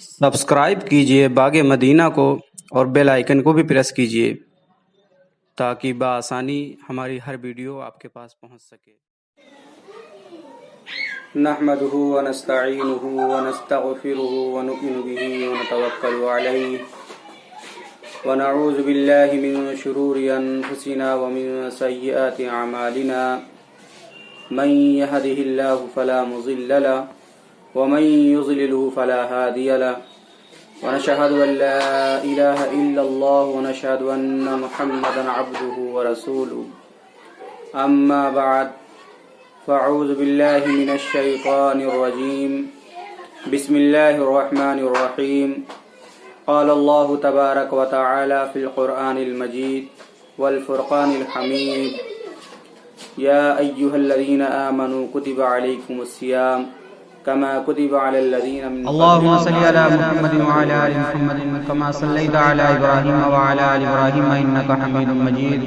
Subscribe کیجیے باغ مدینہ کو اور بیل آئیکن کو بھی پریس کیجیے تاکہ بآسانی ہماری ہر ویڈیو آپ کے پاس پہنچ سکے۔ نحمده ونستعینه ونستغفره ونؤمن به ونتوکل علیہ ونعوذ باللہ من شرور انفسنا ومن سیئات اعمالنا من يهده الله فلا مضل له ومن يضلله فلا هادي له ونشهد أن لا إله إلا الله ونشهد أن محمدا عبده ورسوله أما بعد فأعوذ بالله من الشيطان الرجيم بسم الله الرحمن الرحيم قال الله تبارك وتعالى في القرآن المجيد والفرقان الحميد يا أيها الذين آمنوا كتب عليكم الصيام كما كتب على الذين من اللهم صل على محمد وعلى آل محمد كما صليت على إبراهيم وعلى آل إبراهيم إنك حميد مجيد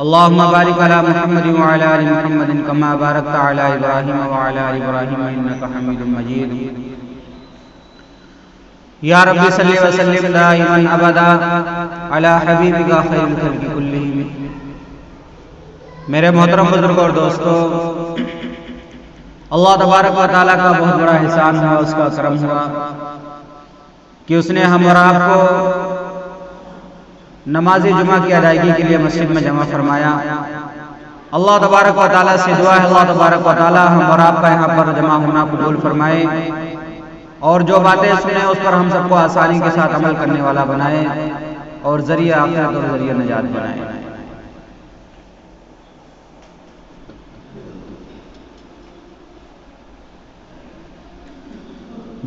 اللهم بارك على محمد وعلى آل محمد كما باركت على إبراهيم وعلى آل إبراهيم إنك حميد مجيد يا رب صل وسلم دائما أبدا على حبيبك خير الخلق كلهم۔ میرے محترم بزرگ اور دوستو، اللہ تبارک و تعالیٰ کا بہت بڑا احسان ہوا، اس کا کرم ہوا کہ اس نے ہم اور آپ کو نماز جمعہ کی ادائیگی کے لیے مسجد میں جمع فرمایا۔ اللہ تبارک و تعالیٰ سے دعا ہے اللہ تبارک و تعالیٰ ہم اور آپ کا یہاں پر جمع ہونا قبول فرمائے اور جو باتیں سنے اس پر ہم سب کو آسانی کے ساتھ عمل کرنے والا بنائے اور ذریعہ آخرت اور ذریعہ نجات بنائے۔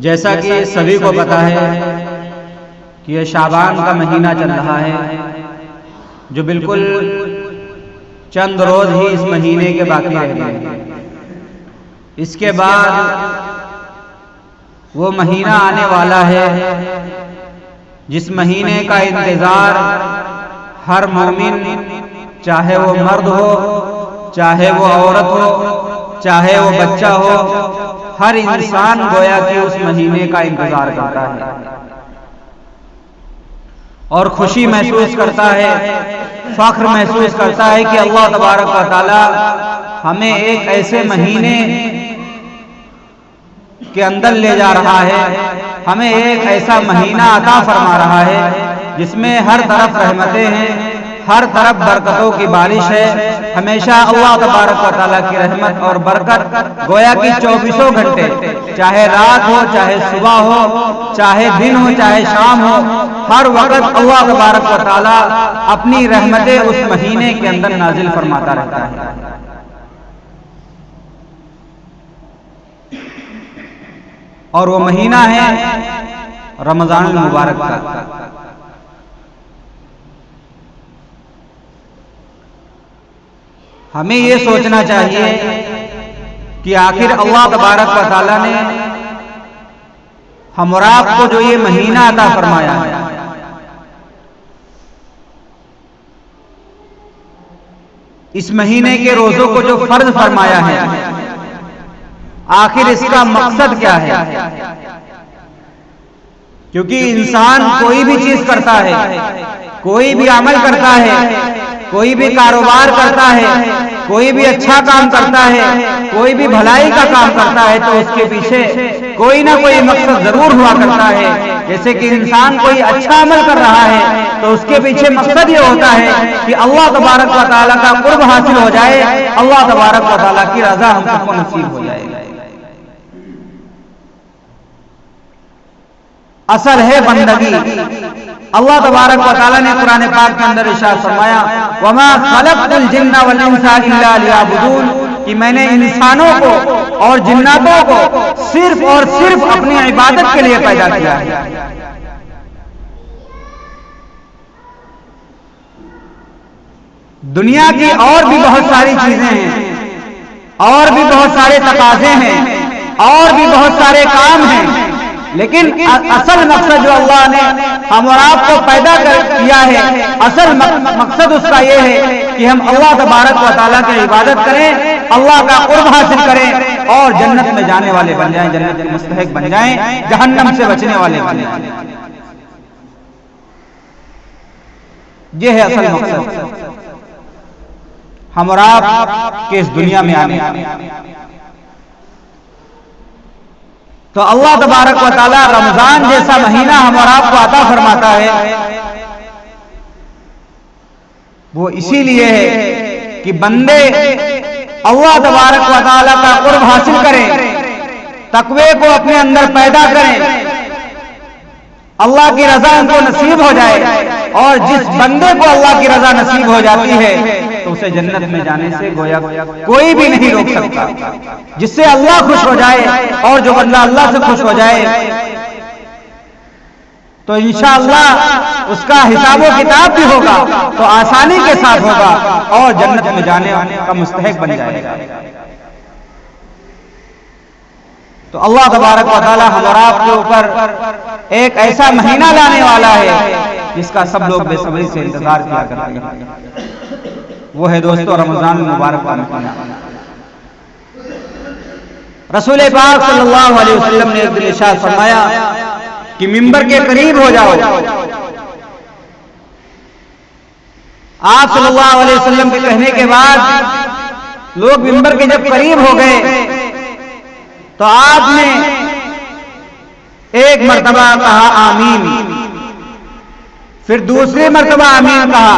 جیسا کہ سبھی کو پتا ہے کہ یہ شعبان کا مہینہ چل رہا ہے، جو بالکل چند روز ہی اس مہینے کے باقی رہ گئے۔ اس کے بعد وہ مہینہ آنے والا ہے جس مہینے کا انتظار ہر مومن، چاہے وہ مرد ہو، چاہے وہ عورت ہو، چاہے وہ بچہ ہو، ہر انسان گویا کہ اس مہینے کا انتظار کرتا ہے اور خوشی محسوس کرتا ہے، فخر محسوس کرتا ہے کہ اللہ تبارک و تعالی ہمیں ایک ایسے مہینے کے اندر لے جا رہا ہے، ہمیں ایک ایسا مہینہ عطا فرما رہا ہے جس میں ہر طرف رحمتیں ہیں، ہر طرف برکتوں کی بارش ہے۔ ہمیشہ اللہ تبارک و تعالیٰ کی رحمت اور برکت گویا کہ 24 گھنٹے، چاہے رات ہو، چاہے صبح ہو، چاہے دن ہو، چاہے شام ہو، ہر وقت اللہ تبارک و تعالیٰ اپنی رحمتیں اس مہینے کے اندر نازل فرماتا رہتا ہے۔ اور وہ مہینہ ہے رمضان المبارک کا۔ ہمیں یہ سوچنا چاہیے کہ آخر اللہ تبارک و تعالیٰ نے ہم اور آپ کو جو یہ مہینہ عطا فرمایا ہے، اس مہینے کے روزوں کو جو فرض فرمایا ہے، آخر اس کا مقصد کیا ہے؟ کیونکہ انسان کوئی بھی چیز کرتا ہے، کوئی بھی عمل کرتا ہے، کوئی بھی کاروبار کرتا ہے، کوئی بھی اچھا کام کرتا ہے، کوئی بھی بھلائی کا کام کرتا ہے تو اس کے پیچھے کوئی نہ کوئی مقصد ضرور ہوا کرتا ہے۔ جیسے کہ انسان کوئی اچھا عمل کر رہا ہے تو اس کے پیچھے مقصد یہ ہوتا ہے کہ اللہ تبارک و تعالیٰ کا قرب حاصل ہو جائے، اللہ تبارک و تعالیٰ کی رضا ہم سب کو نصیب ہو جائے۔ اصل ہے بندگی۔ اللہ تبارک و تعالیٰ نے قرآن پاک کے اندر ارشاد فرمایا وَمَا خَلَقْتُ الْجِنَّ وَالْإِنسَ إِلَّا لِيَعْبُدُونَ، کہ میں نے انسانوں کو اور جناتوں کو صرف اور صرف اپنی عبادت کے لیے پیدا کیا ہے۔ دنیا کی اور بھی بہت ساری چیزیں ہیں، اور بھی بہت سارے تقاضے ہیں، اور بھی بہت سارے کام ہیں، لیکن اصل مقصد جو اللہ نے ہم اور آپ کو پیدا کیا ہے، اصل مقصد اس کا یہ ہے کہ ہم اللہ تبارک و تعالیٰ کی عبادت کریں، اللہ کا قرب حاصل کریں اور جنت میں جانے والے بن جائیں، جنت کے مستحق بن جائیں، جہنم سے بچنے والے بن جائیں۔ یہ ہے اصل مقصد ہم اور آپ کے اس دنیا میں آنے۔ تو اللہ تبارک و تعالی رمضان جیسا مہینہ ہم اور آپ کو عطا فرماتا ہے، وہ اسی لیے ہے کہ بندے اللہ تبارک و تعالی کا قرب حاصل کریں، تقوی کو اپنے اندر پیدا کریں، اللہ کی رضا ان کو نصیب ہو جائے، اور جس بندے کو اللہ کی رضا نصیب ہو جاتی ہے تو اسے جنت میں جانے سے گویا کوئی بھی نہیں روک سکتا۔ جس سے اللہ خوش ہو جائے اور جو بندہ اللہ سے خوش ہو جائے تو انشاءاللہ اس کا حساب و کتاب بھی ہوگا تو آسانی کے ساتھ ہوگا اور جنت میں جانے کا مستحق بن جائے گا۔ تو اللہ تبارک و تعالی ہم اور آپ کے اوپر ایک ایسا مہینہ لانے والا ہے جس کا سب لوگ بے صبری سے انتظار کیا کرتے ہیں، وہ ہے دوستو رمضان المبارک کا مہینہ۔ رسول پاک صلی اللہ علیہ وسلم نے ایک دن ارشاد فرمایا کہ ممبر کے قریب ہو جاؤ۔ آپ صلی اللہ علیہ وسلم کے کہنے کے بعد لوگ ممبر کے جب قریب ہو گئے تو آپ نے ایک مرتبہ کہا آمین، پھر دوسری مرتبہ آمین کہا،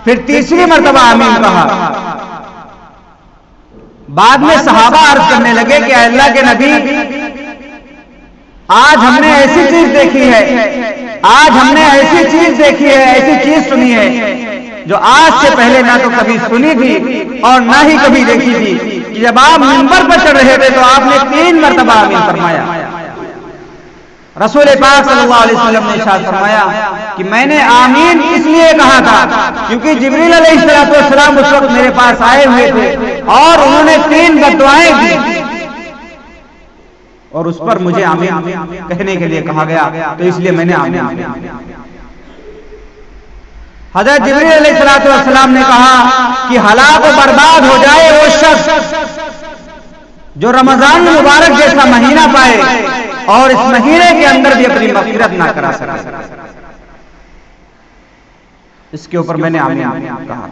پھر تیسری مرتبہ آمین کہا۔ بعد میں صحابہ عرض کرنے لگے کہ اے اللہ کے نبی، آج ہم نے ایسی چیز دیکھی ہے، آج ہم نے ایسی چیز دیکھی ہے، ایسی چیز سنی ہے جو آج سے پہلے نہ تو کبھی سنی تھی اور نہ ہی کبھی دیکھی تھی، کہ جب آپ منبر پر چڑھ رہے تھے تو آپ نے 3 مرتبہ آمین فرمایا۔ رسول پاک صلی اللہ علیہ وسلم نے ارشاد فرمایا کہ میں نے آمین اس لیے کہا تھا کیونکہ جبریل علیہ السلام اس وقت میرے پاس آئے ہوئے تھے اور انہوں نے 3 بددعائیں دی اور اس پر مجھے آمین کہنے کے لیے کہا گیا، تو اس لیے میں نے آمین۔ حضرت جبریل علیہ السلام نے کہا کہ ہلاک و برباد ہو جائے وہ شخص جو رمضان المبارک جیسا مہینہ پائے اور اس مہینے کے اندر بھی اپنی مغفرت نہ کرا سکے۔ اس کے اوپر میں نے آمین کہا۔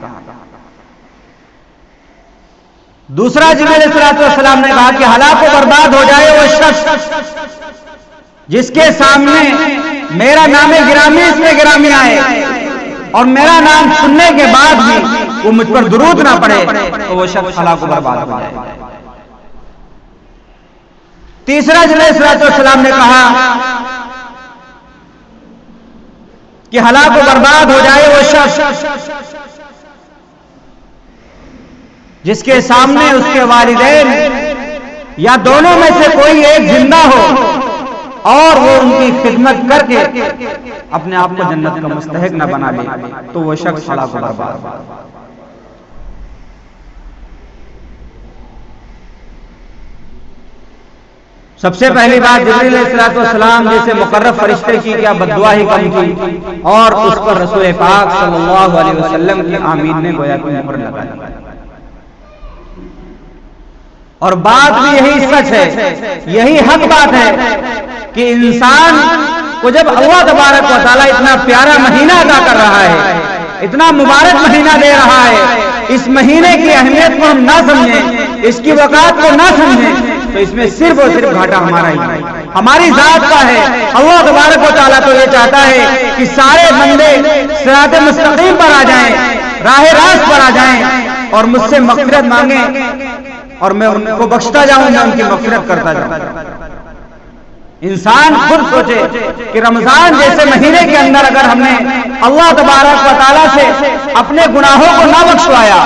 دوسرا جبریل علیہ السلام نے کہا کہ ہلاک و برباد ہو جائے وہ شخص جس کے سامنے میرا نام گرامی اس میں گرامی آئے اور میرا نام سننے کے بعد بھی وہ مجھ پر درود نہ پڑے تو وہ شخص ہلاک و برباد ہو جائے۔ تیسرا جبریل علیہ السلام نے کہا کہ ہلاک و برباد ہو جائے وہ شخص جس کے سامنے اس کے والدین یا دونوں میں سے کوئی ایک زندہ ہو اور وہ ان کی خدمت کر کے اپنے آپ کو جنت کا مستحق نہ بنا لے تو وہ شخص ہلاک و برباد ہو۔ سب سے پہلی بات جبریل علیہ السلام جیسے مقرب فرشتے کی کیا بددعا ہی کم تھی اور اس پر رسول پاک صلی اللہ علیہ وسلم کی آمین نے گویا کہ مہر لگا دی۔ اور بات بھی یہی سچ ہے، یہی حق بات ہے کہ انسان کو جب اللہ تبارک و تعالیٰ اتنا پیارا مہینہ عطا کر رہا ہے، اتنا مبارک مہینہ دے رہا ہے، اس مہینے کی اہمیت کو ہم نہ سمجھیں، اس کی وقات کو نہ سمجھیں تو اس میں صرف اور صرف گھاٹا ہمارا ہی ہے، ہماری ذات کا ہے۔ اللہ تبارک و تعالیٰ تو یہ چاہتا ہے کہ سارے بندے صراط مستقیم پر آ جائیں، راہ راست پر آ جائیں اور مجھ سے مغفرت مانگیں اور میں ان کو بخشتا جاؤں، میں ان کی مغفرت کرتا جاؤں۔ انسان خود سوچے کہ رمضان جیسے مہینے کے اندر اگر ہم نے اللہ تبارک و تعالیٰ سے اپنے گناہوں کو نہ بخشوایا،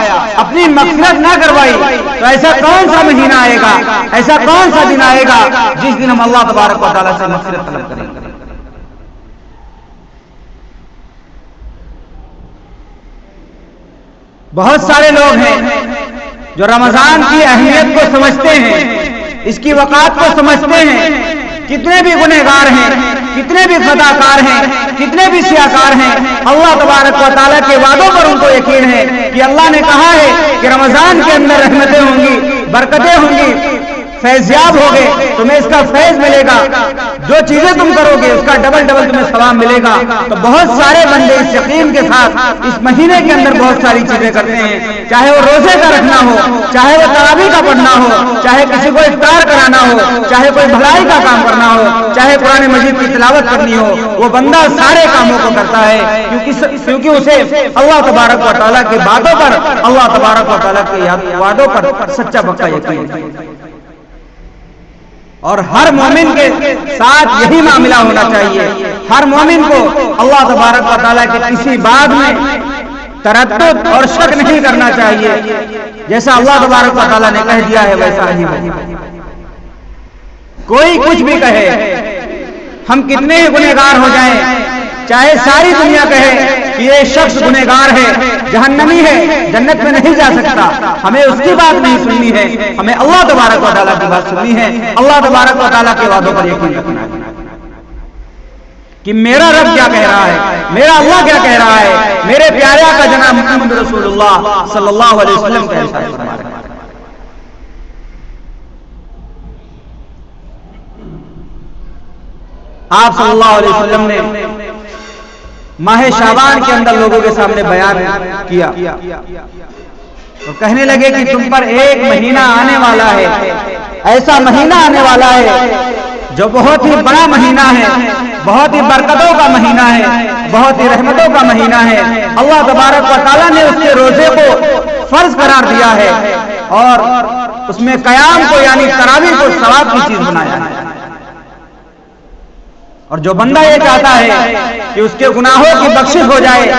اپنی مغفرت نہ کروائی تو ایسا کون سا مہینہ آئے گا، ایسا کون سا دن آئے گا جس دن ہم اللہ تبارک و تعالیٰ سے مغفرت طلب کریں گے۔ بہت سارے لوگ ہیں جو رمضان کی اہمیت کو سمجھتے ہیں، اس کی وقات کو سمجھتے ہیں، کتنے بھی گنہگار ہیں، کتنے بھی خطاکار ہیں، کتنے بھی سیاکار ہیں، اللہ تبارک و تعالیٰ کے وعدوں پر ان کو یقین ہے کہ اللہ نے کہا ہے کہ رمضان کے اندر رحمتیں ہوں گی، برکتیں ہوں گی، فیضیاب ہوگے، تمہیں اس کا فیض ملے گا، جو چیزیں تم کرو گے اس کا ڈبل تمہیں ثواب ملے گا۔ تو بہت سارے بندے اس یقین کے ساتھ اس مہینے کے اندر بہت ساری چیزیں کرتے ہیں، چاہے وہ روزے کا رکھنا ہو، چاہے وہ تراویح کا پڑھنا ہو، چاہے کسی کو افطار کرانا ہو، چاہے کوئی بھلائی کا کام کرنا ہو، چاہے قرآن مجید کی تلاوت کرنی ہو، وہ بندہ سارے کاموں کو کرتا ہے کیونکہ اسے اللہ تبارک و تعالیٰ کی باتوں پر، اللہ تبارک و تعالیٰ کے وعدوں پر سچا پکا یقین ہے۔ اور ہر مومن کے ساتھ یہی معاملہ ہونا چاہیے، ہر مومن کو اللہ تبارک و تعالیٰ کے کسی بات میں تردد اور شک نہیں کرنا چاہیے، جیسا اللہ تبارک و تعالیٰ نے کہہ دیا ہے ویسا ہی ہو۔ کوئی کچھ بھی کہے، ہم کتنے ہی گنہگار ہو جائیں، چاہے ساری دنیا کہے کہ یہ شخص گنہگار ہے، جہنمی ہے، جنت میں نہیں جا سکتا، ہمیں اس کی بات نہیں سننی ہے، ہمیں اللہ تبارک و تعالیٰ کی بات سننی ہے، اللہ تبارک و تعالیٰ کے وعدوں پر یقین رکھنا ہے کہ میرا رب کیا کہہ رہا ہے، میرا اللہ کیا کہہ رہا ہے، میرے پیارے آقا جناب محمد رسول اللہ صلی اللہ علیہ وسلم کا ارشاد فرما رہے ہیں۔ آپ صلی اللہ علیہ وسلم نے ماہ شعبان کے اندر لوگوں کے سامنے بیان کیا تو کہنے لگے کہ تم پر ایک مہینہ آنے والا ہے، ایسا مہینہ آنے والا ہے جو بہت ہی بڑا مہینہ ہے، بہت ہی برکتوں کا مہینہ ہے، بہت ہی رحمتوں کا مہینہ ہے۔ اللہ تبارک و تعالیٰ نے اس کے روزے کو فرض قرار دیا ہے اور اس میں قیام کو یعنی تراویح کو ثواب کی چیز بنایا ہے۔ اور جو بندہ یہ چاہتا ہے کہ اس کے گناہوں کی بخشش ہو جائے،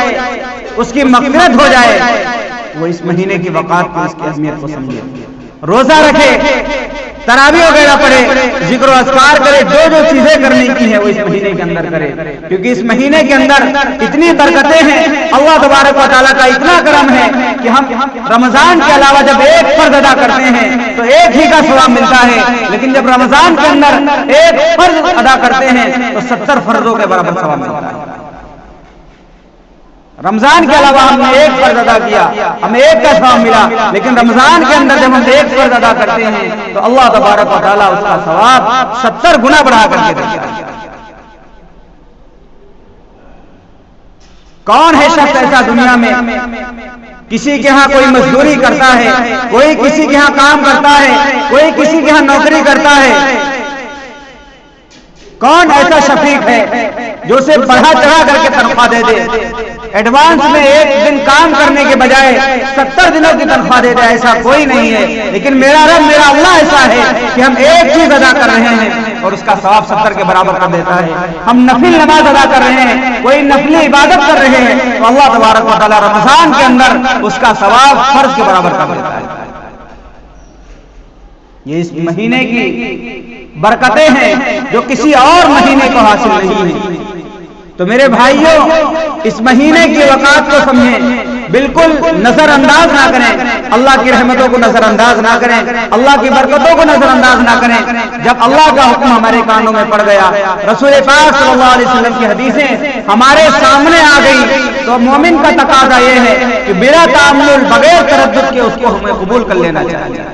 اس کی مغفرت ہو جائے، وہ اس مہینے کی وقات کو، اس کی اہمیت کو سمجھے، روزہ رکھے، تراویح وغیرہ پڑھے، ذکر و اذکار کرے، جو چیزیں کرنے کی ہیں وہ اس مہینے کے اندر کرے، کیونکہ اس مہینے کے اندر اتنی برکتیں ہیں، اللہ تبارک و تعالیٰ کا اتنا کرم ہے کہ ہم رمضان کے علاوہ جب ایک فرض ادا کرتے ہیں تو ایک ہی کا ثواب ملتا ہے، لیکن جب رمضان کے اندر ایک فرض ادا کرتے ہیں تو 70 فرضوں کے برابر ثواب ملتا ہے۔ رمضان کے علاوہ ہم نے ایک فرض ادا کیا، ہمیں ایک کا ثواب ملا، لیکن رمضان کے اندر جب ہم ایک فرض ادا کرتے ہیں تو اللہ تبارک و تعالیٰ اس کا ثواب 70 گنا بڑھا کر کے دیتا ہے۔ کون ہے شخص ایسا دنیا میں کسی کے ہاں کوئی مزدوری کرتا ہے، کوئی کسی کے ہاں کام کرتا ہے، کوئی کسی کے ہاں نوکری کرتا ہے، کون ایسا شفیق ہے جو اسے بڑھا چڑھا کر کے تنخواہ دے دے، ایڈوانس میں ایک دن کام کرنے کے بجائے 70 دنوں کی تنخواہ دے دے؟ ایسا کوئی نہیں ہے، لیکن میرا رب میرا اللہ ایسا ہے کہ ہم ایک چیز ادا کر رہے ہیں اور اس کا ثواب 70 کے برابر کر دیتا ہے۔ ہم نفل نماز ادا کر رہے ہیں، کوئی نفلی عبادت کر رہے ہیں تو اللہ تبارک و تعالیٰ رمضان کے اندر اس کا ثواب فرض کے برابر کر دیتا ہے۔ یہ اس مہینے کی برکتیں ہیں جو کسی اور مہینے کو حاصل نہیں ہیں۔ تو میرے بھائیوں، اس مہینے کی وقات کو سمجھیں، بالکل نظر انداز نہ کریں، اللہ کی رحمتوں کو نظر انداز نہ کریں، اللہ کی برکتوں کو نظر انداز نہ کریں۔ جب اللہ کا حکم ہمارے کانوں میں پڑ گیا، رسول پاک صلی اللہ علیہ وسلم کی حدیثیں ہمارے سامنے آ گئی، تو مومن کا تقاضا یہ ہے کہ بلا تعامل، بغیر تردد کے اس کو ہمیں قبول کر لینا چاہیے۔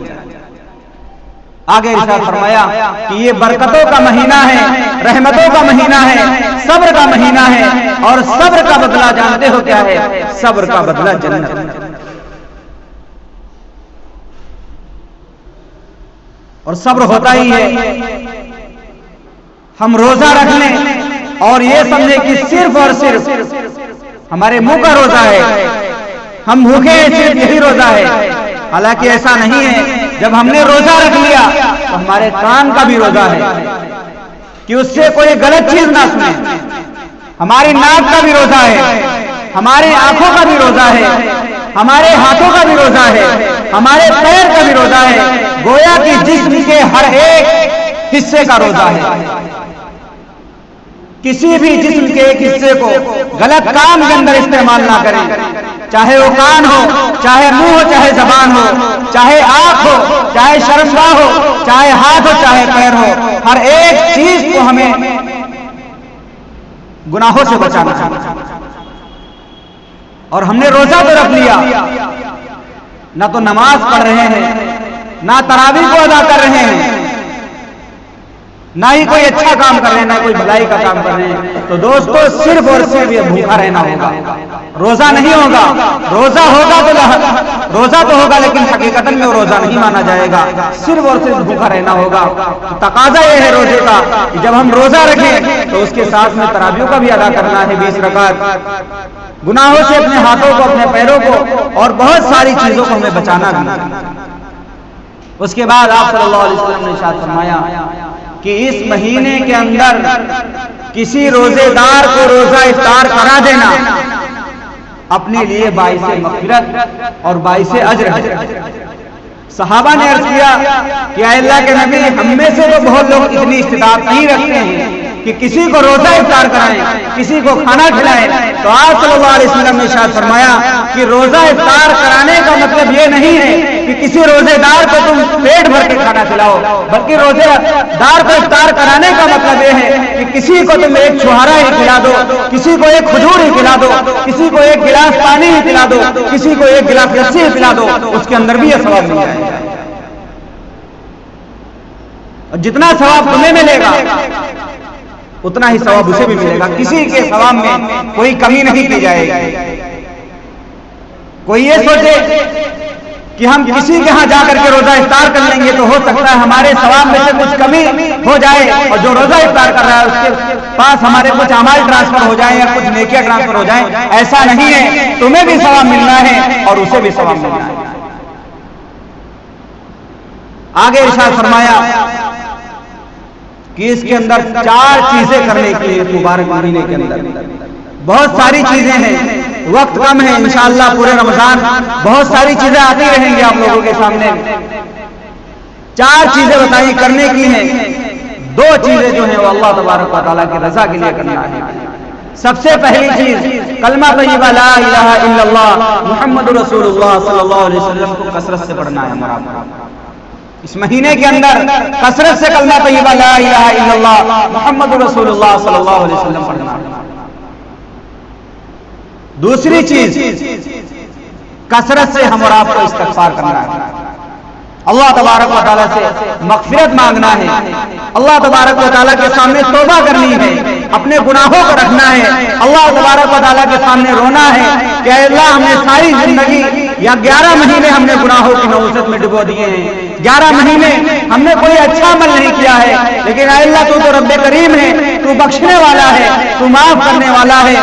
آگے ارشاد فرمایا کہ یہ برکتوں کا مہینہ ہے، رحمتوں کا مہینہ ہے، صبر کا مہینہ ہے، اور صبر کا بدلہ جانتے ہو کیا ہے؟ صبر کا بدلہ جنت۔ اور صبر ہوتا ہی ہے ہم روزہ رکھ لیں اور یہ سمجھے کہ صرف اور صرف ہمارے منہ کا روزہ ہے، ہم بھوکے ہیں صرف یہی روزہ ہے، حالانکہ ایسا نہیں ہے۔ جب ہم نے روزہ رکھ لیا تو ہمارے کان کا بھی روزہ ہے کہ اس سے کوئی غلط چیز نہ سنے، ہماری ناک کا بھی روزہ ہے، ہماری آنکھوں کا بھی روزہ ہے، ہمارے ہاتھوں کا بھی روزہ ہے، ہمارے پیر کا بھی روزہ ہے، گویا کہ جسم کے ہر ایک حصے کا روزہ ہے۔ کسی بھی جسم کے ایک حصے کو غلط کام کے اندر استعمال نہ کریں، چاہے وہ کان ہو، چاہے منہ ہو، چاہے زبان ہو، چاہے آنکھ ہو، چاہے شرمگاہ ہو، چاہے ہاتھ ہو، چاہے پیر ہو، ہر ایک چیز کو ہمیں گناہوں سے بچانا چاہیے۔ اور ہم نے روزہ تو رکھ لیا، نہ تو نماز پڑھ رہے ہیں، نہ تراویح کو ادا کر رہے ہیں، نہ ہی کوئی اچھا کام کر رہے ہیں، نہ کوئی بھلائی کا کام کر رہے ہیں، تو دوستو صرف اور صرف یہ بھوکا رہنا ہوگا، روزہ نہیں ہوگا۔ روزہ تو ہوگا لیکن حقیقتاً میں وہ روزہ نہیں مانا جائے گا، صرف اور صرف بھوکا رہنا ہوگا۔ تقاضا یہ ہے روزے کا کہ جب ہم روزہ رکھیں تو اس کے ساتھ میں تراویح کا بھی ادا کرنا ہے 20 رکعت، گناہوں سے اپنے ہاتھوں کو، اپنے پیروں کو اور بہت ساری چیزوں کو ہمیں بچانا بھی۔ اس کے بعد آپ صلی اللہ علیہ وسلم نے ارشاد فرمایا کہ اس مہینے کے اندر کسی روزے دار کو روزہ افطار کرا دینا اپنے لیے باعث مغفرت اور باعث اجر ہے۔ صحابہ نے عرض کیا کہ اے اللہ کے نبی، ہم میں سے تو بہت لوگ اتنی استطاعت نہیں رکھتے ہیں کہ کسی کو روزہ افطار کرائیں، کسی کو کھانا کھلائیں، تو آپ صلی اللہ علیہ وسلم نے ارشاد فرمایا کہ روزہ افطار کرانے کا مطلب یہ نہیں ہے کہ کسی روزے دار کو تم پیٹ بھر کے کھانا کھلاؤ، بلکہ روزے دار کو افطار کرانے کا مطلب یہ ہے کہ کسی کو تم ایک چھہارا ہی کھلا دو، کسی کو ایک کھجور ہی کھلا دو، کسی کو ایک گلاس پانی ہی پلا دو، کسی کو ایک گلاس لسی ہی پلا دو، اس کے اندر بھی یہ ثواب مل جائے گا۔ اور جتنا ثواب تمہیں ملے گا اتنا ہی ثواب اسے بھی ملے گا، کسی کے ثواب میں کوئی کمی نہیں کی جائے گی۔ کوئی یہ سوچے کہ ہم کسی کے ہاں جا کر کے روزہ افطار کر لیں گے تو ہو سکتا ہے ہمارے ثواب میں سے کچھ کمی ہو جائے، اور جو روزہ افطار کر رہا ہے اس کے پاس ہمارے کچھ اعمال ٹرانسفر ہو جائیں یا کچھ نیکیاں ٹرانسفر ہو جائیں، ایسا نہیں ہے۔ تمہیں بھی ثواب ملنا ہے اور اسے بھی ثواب ملنا ہے۔ آگے ارشاد فرمایا کہ اس کے اندر 4 چیزیں کرنے کی ہیں، مبارک مہینے کے اندر بہت ساری چیزیں ہیں، وقت کم ہے، انشاءاللہ پورے رمضان بہت ساری چیزیں آتی رہیں گی آپ لوگوں کے سامنے۔ 4 چیزیں بتائیں کرنے کی ہیں، 2 چیزیں جو ہیں وہ اللہ تبارک و تعالیٰ کی رضا کے لیے کرنا ہے۔ سب سے پہلی چیز کلمہ طیبہ لا الہ الا اللہ محمد رسول اللہ صلی اللہ علیہ وسلم کو کثرت سے پڑھنا ہے۔ ہمارا اس مہینے کے اندر کثرت سے کلمہ طیبہ لا الہ الا اللہ محمد رسول اللہ صلی اللہ علیہ وسلم پڑھنا ہے۔ دوسری چیز کثرت سے ہم اور آپ کو استغفار کرنا ہے، اللہ تبارک و تعالیٰ سے مغفرت مانگنا ہے، اللہ تبارک و تعالیٰ کے سامنے توبہ کرنی ہے، اپنے گناہوں کو رکھنا ہے، اللہ تبارک و تعالیٰ کے سامنے رونا ہے کہ اے اللہ ہم نے ساری زندگی یا 11 مہینے ہم نے گناہوں کی نوزت میں ڈبو دیے ہیں، 11 مہینے ہم نے کوئی اچھا عمل نہیں کیا ہے، لیکن اے اللہ تو رب کریم ہے، تو بخشنے والا ہے، تو معاف کرنے والا ہے۔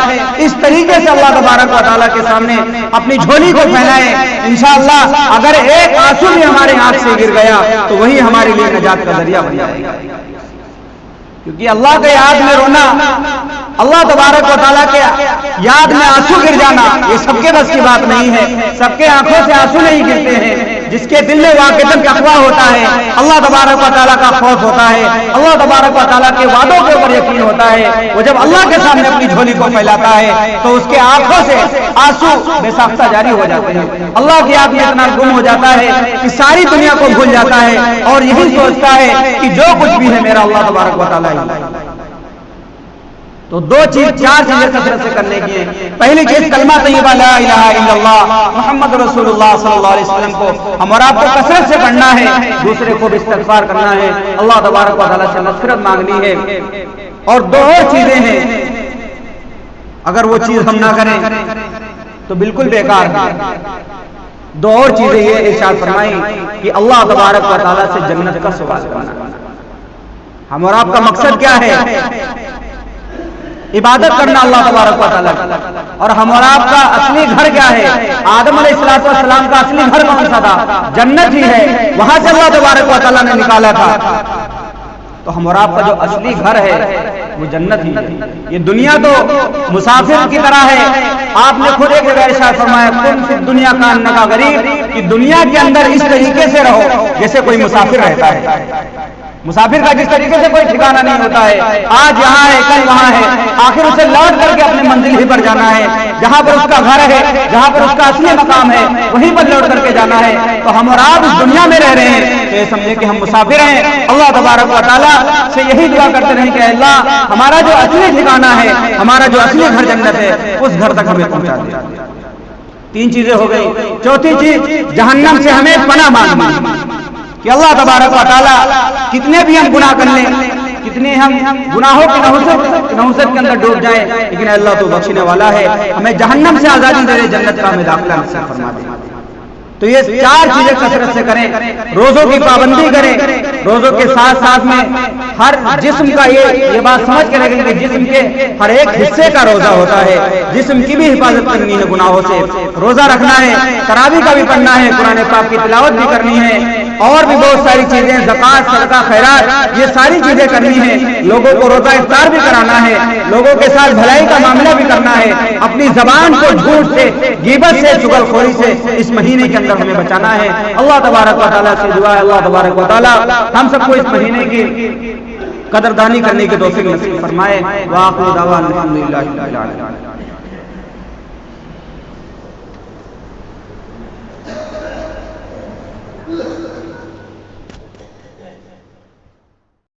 اس طریقے سے اللہ تبارک و تعالیٰ کے سامنے اپنی جھولی کو پھیلائیں، انشاءاللہ اگر ایک آنسو بھی ہمارے آنکھ سے گر گیا تو وہی ہمارے لیے نجات کا ذریعہ بن جائے گا، کیونکہ اللہ کے یاد میں رونا، اللہ تبارک و تعالیٰ کے یاد میں آنسو گر جانا یہ سب کے بس کی بات نہیں ہے، سب کے آنکھوں سے آنسو نہیں گرتے ہیں۔ جس کے دل میں واقعتاً تقویٰ ہوتا ہے، اللہ تبارک و تعالیٰ کا خوف ہوتا ہے، اللہ تبارک و تعالیٰ کے وعدوں کے اوپر یقین ہوتا ہے، وہ جب اللہ کے سامنے اپنی جھولی کو پھیلاتا ہے تو اس کے آنکھوں سے آنسو بے ساختہ جاری ہو جاتے ہیں، اللہ کی یاد میں اتنا گم ہو جاتا ہے کہ ساری دنیا کو بھول جاتا ہے اور یہی سوچتا ہے کہ جو کچھ بھی ہے میرا اللہ تبارک و تعالیٰ ہی۔ تو 4 چیزیں کثرت سے کرنے کی ہیں۔ پہلی چیز کلمہ طیبہ لا الہ الا اللہ محمد رسول اللہ صلی اللہ علیہ وسلم کو ہم اور آپ کو کثرت سے پڑھنا ہے، دوسرے کو بھی استغفار کرنا ہے، اللہ تبارک و تعالیٰ سے مغفرت مانگنی ہے۔ اور 2 اور چیزیں ہیں، اگر وہ چیز ہم نہ کریں تو بالکل بیکار ہے۔ 2 اور چیزیں یہ ارشاد فرمائیں کہ اللہ تبارک و تعالیٰ سے جنت کا سوال کرنا۔ ہم اور آپ کا مقصد کیا ہے؟ عبادت کرنا اللہ تبارک و تعالیٰ کی، اور ہم اور آپ کا اصلی گھر کیا ہے؟ آدم علیہ السلام کا اصلی گھر کون سا تھا؟ جنت ہی ہے، وہاں سے اللہ تبارک و تعالیٰ نے نکالا تھا۔ تو ہم اور آپ کا جو اصلی گھر ہے وہ جنت ہی ہے۔ یہ دنیا تو مسافر کی طرح ہے، آپ نے خود ایک جگہ ارشاد فرمایا کن فی الدنیا کانک غریب، کہ دنیا کے اندر اس طریقے سے رہو جیسے کوئی مسافر رہتا ہے۔ مسافر کا جس طریقے سے کوئی ٹھکانہ نہیں ہوتا ہے، آج یہاں ہے کل وہاں ہے، آخر اسے لوٹ کر کے اپنے منزل ہی پر جانا ہے، جہاں پر اس کا گھر ہے، جہاں پر اس کا اصلی مقام ہے وہیں پر لوٹ کر کے جانا ہے۔ تو ہم اور آپ اس دنیا میں رہ رہے ہیں تو یہ سمجھے کہ ہم مسافر ہیں۔ اللہ تبارک و تعالیٰ سے یہی دعا کرتے رہیں کہ اللہ ہمارا جو اصلی ٹھکانہ ہے، ہمارا جو اصلی گھر جنت ہے، اس گھر تک ہمیں پہنچا دے۔ 3 چیزیں ہو گئی۔ 4تھی چیز جہنم سے ہمیں پناہ مانگنا۔ کہ اللہ تبارک و تعالیٰ کتنے بھی ہم گناہ کر لیں، کتنے ہم گناہوں کی نحوست کے اندر ڈوب جائیں، لیکن اللہ تو بخشنے والا ہے، ہمیں جہنم سے آزادی دے رہے، جنت کا ہمیں داخلہ نصیب فرما دے۔ تو یہ 4 چیزیں کثرت سے کریں، روزوں کی پابندی کریں، روزوں کے ساتھ ساتھ میں ہر جسم کا یہ بات سمجھ کے رکھیں کہ جسم کے ہر ایک حصے کا روزہ ہوتا ہے، جسم کی بھی حفاظت کرنی ہے گناہوں سے، روزہ رکھنا ہے، تراویح کا بھی پڑھنا ہے، قرآن پاک کی تلاوت بھی کرنی ہے، اور بھی بہت ساری چیزیں، زکوٰۃ، صدقہ، خیرات، یہ ساری چیزیں کرنی ہیں، لوگوں کو روزہ افطار بھی کرانا ہے، لوگوں کے ساتھ بھلائی کا معاملہ بھی کرنا ہے، اپنی زبان کو جھوٹ سے، غیبت سے، چغل خوری سے اس مہینے کے اندر ہمیں بچانا ہے۔ اللہ تبارک و تعالیٰ سے دعا ہے اللہ تبارک و تعالیٰ ہم سب کو اس مہینے کی قدردانی کرنے کی توفیق نصیب فرمائے۔ وآخر دعوانا الحمدللہ رب العالمین۔